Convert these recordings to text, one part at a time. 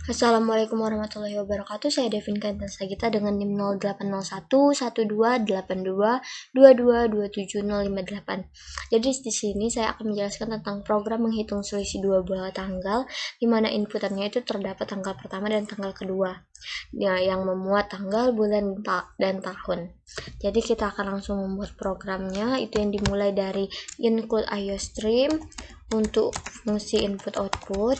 Assalamualaikum warahmatullahi wabarakatuh. Saya Devin Kantan Sagita dengan NIM 0801 128222270558. Jadi di sini saya akan menjelaskan tentang program menghitung selisih dua buah tanggal, di mana inputannya itu terdapat tanggal pertama dan tanggal kedua, ya, yang memuat tanggal, bulan, dan tahun. Jadi kita akan langsung membuat programnya. Itu yang dimulai dari include IOStream untuk fungsi input output.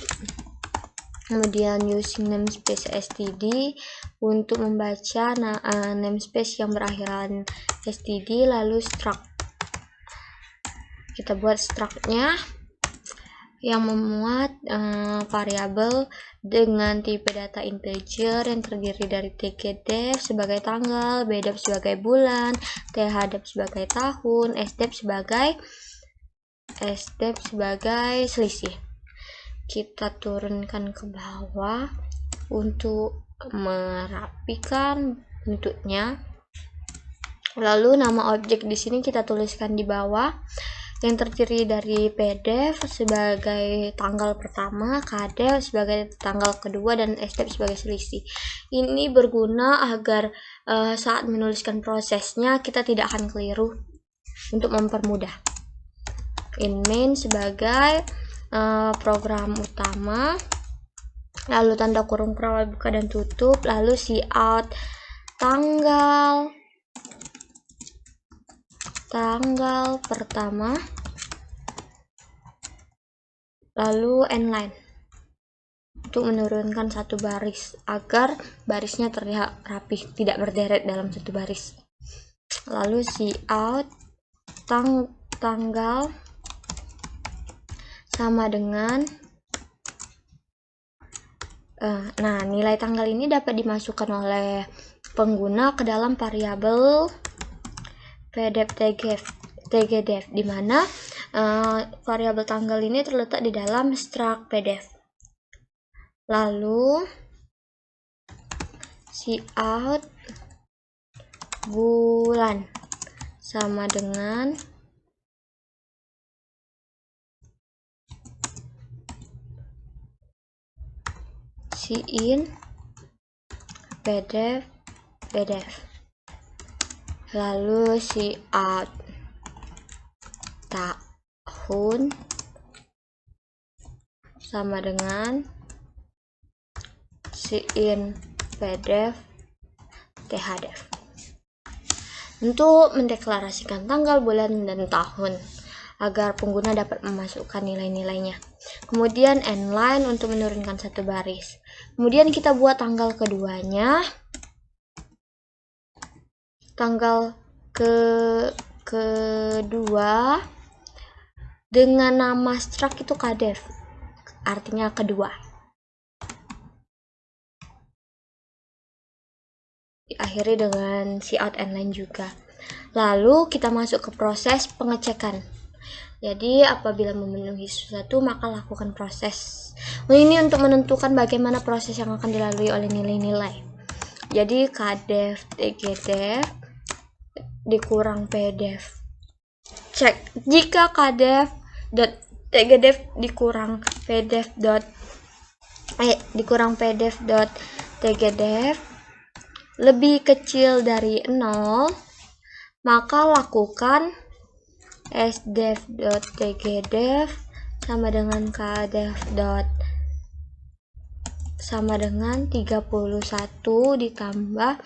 Kemudian using namespace std untuk membaca namespace yang berakhiran std, lalu struct. Kita buat structnya yang memuat variabel dengan tipe data integer yang terdiri dari tgdef sebagai tanggal, bdef sebagai bulan, thdef sebagai tahun, sdef sebagai selisih. Kita turunkan ke bawah untuk merapikan bentuknya. Lalu nama objek di sini kita tuliskan di bawah, yang terdiri dari pdef sebagai tanggal pertama, kdef sebagai tanggal kedua, dan sdef sebagai selisih. Ini berguna agar saat menuliskan prosesnya kita tidak akan keliru, untuk mempermudah. In main sebagai program utama, lalu tanda kurung perawal buka dan tutup, lalu cout tanggal pertama, lalu endline untuk menurunkan satu baris agar barisnya terlihat rapi, tidak berderet dalam satu baris. Lalu cout tanggal sama dengan nilai tanggal ini dapat dimasukkan oleh pengguna ke dalam variabel pdef tgdef, di mana variabel tanggal ini terletak di dalam struct pdef. Lalu cout bulan sama dengan in pdef, lalu cout tahun sama dengan in pdef thdef. Untuk mendeklarasikan tanggal, bulan, dan tahun agar pengguna dapat memasukkan nilai-nilainya. Kemudian endline untuk menurunkan satu baris. Kemudian kita buat tanggal keduanya, tanggal kedua dengan nama struct itu kdef, artinya kedua. Diakhiri dengan cout endline juga. Lalu kita masuk ke proses pengecekan. Jadi apabila memenuhi sesuatu maka lakukan proses. Ini untuk menentukan bagaimana proses yang akan dilalui oleh nilai-nilai. Jadi kdef tgdef dikurang pdef. Cek jika kdef tgdef dikurang pdef.tgdef lebih kecil dari 0, maka lakukan sdef.tgdef sama dengan kdef sama dengan 31 ditambah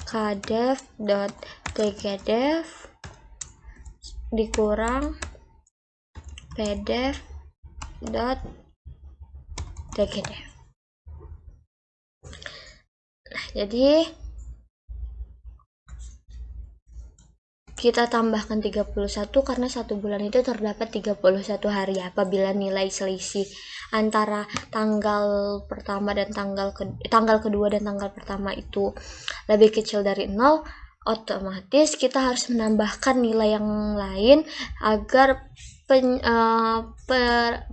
kdef.tgdef dikurang pdef.tgdef. Nah, jadi kita tambahkan 31 karena satu bulan itu terdapat 31 hari. Apabila nilai selisih antara tanggal pertama dan tanggal kedua dan tanggal pertama itu lebih kecil dari 0, otomatis kita harus menambahkan nilai yang lain agar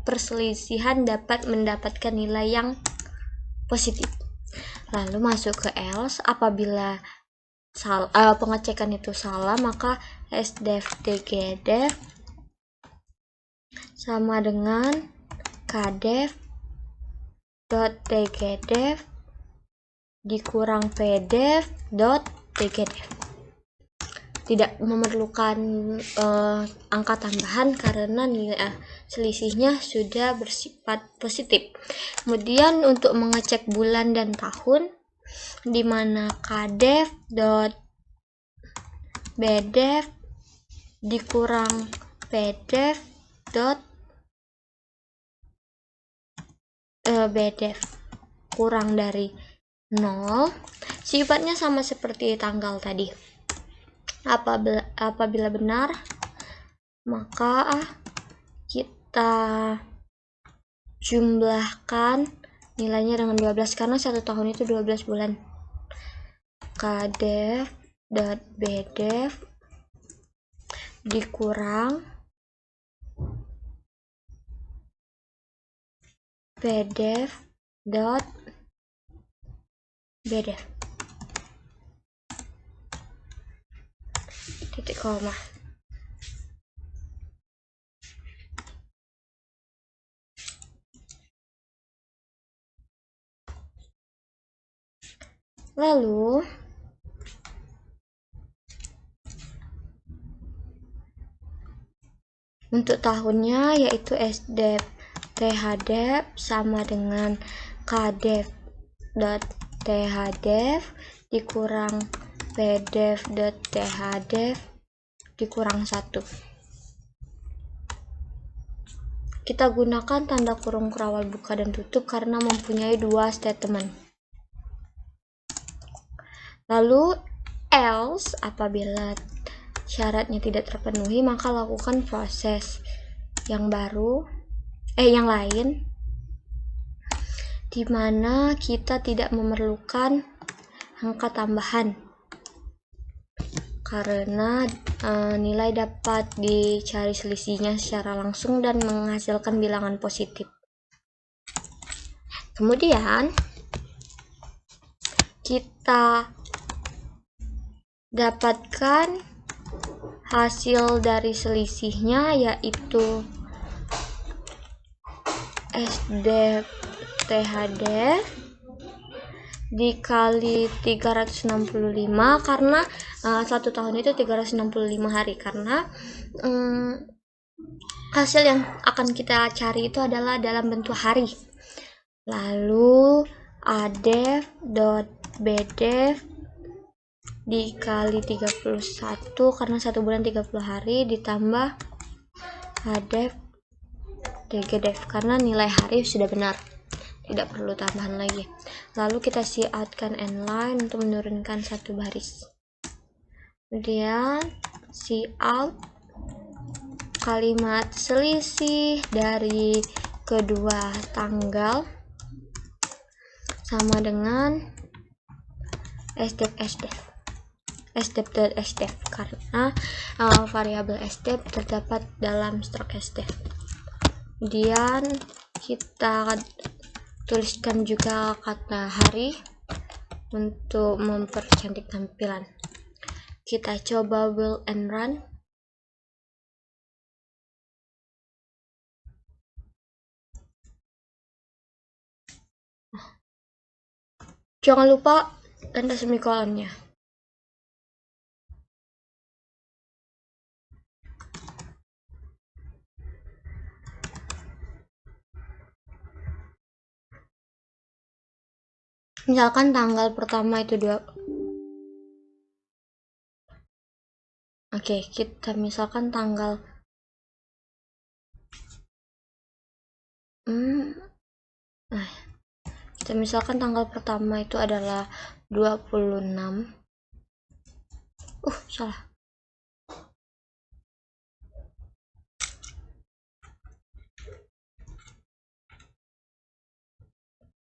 perselisihan dapat mendapatkan nilai yang positif. Lalu masuk ke else. Apabila pengecekan itu salah, maka sdef tgdef sama dengan kdef .tgdef dikurang pdef.tgdef. Tidak memerlukan angka tambahan karena nilai selisihnya sudah bersifat positif. Kemudian untuk mengecek bulan dan tahun, di mana kdef.bdef dikurang pdef.bdef kurang dari 0, sifatnya sama seperti tanggal tadi. Apabila benar, maka kita jumlahkan nilainya dengan 12 karena 1 tahun itu 12 bulan. kdef.bdef dikurang pdef.bdef titik koma. Lalu untuk tahunnya yaitu sdef thdef sama dengan kdef.thdef dikurang pdef.thdef dikurang 1. Kita gunakan tanda kurung kurawal buka dan tutup karena mempunyai 2 statement. Lalu else, apabila syaratnya tidak terpenuhi, maka lakukan proses yang lain, di mana kita tidak memerlukan angka tambahan karena nilai dapat dicari selisihnya secara langsung dan menghasilkan bilangan positif. Kemudian kita dapatkan hasil dari selisihnya yaitu sdef thdef dikali 365 karena 1 tahun itu 365 hari karena hasil yang akan kita cari itu adalah dalam bentuk hari. Lalu adef.bdef dikali 31 karena 1 bulan 30 hari ditambah adef.tgdef karena nilai hari sudah benar, tidak perlu tambahan lagi. Lalu kita coutkan n-line untuk menurunkan 1 baris. Kemudian cout kalimat selisih dari kedua tanggal sama dengan sdef.sdef karena variabel sdef terdapat dalam struk sdef. Kemudian kita tuliskan juga kata hari untuk mempercantik tampilan. Kita coba build and run. Jangan lupa tanda semikolonnya. Misalkan tanggal pertama itu 2. Oke, kita misalkan tanggal kita misalkan tanggal pertama itu adalah 26. Salah.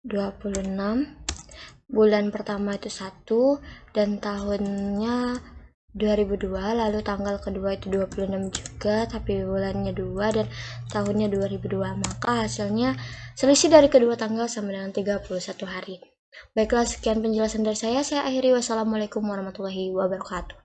26. Bulan pertama itu 1 dan tahunnya 2002, lalu tanggal kedua itu 26 juga tapi bulannya 2 dan tahunnya 2002, maka hasilnya selisih dari kedua tanggal sama dengan 31 hari. Baiklah, sekian penjelasan dari saya akhiri. Wassalamualaikum warahmatullahi wabarakatuh.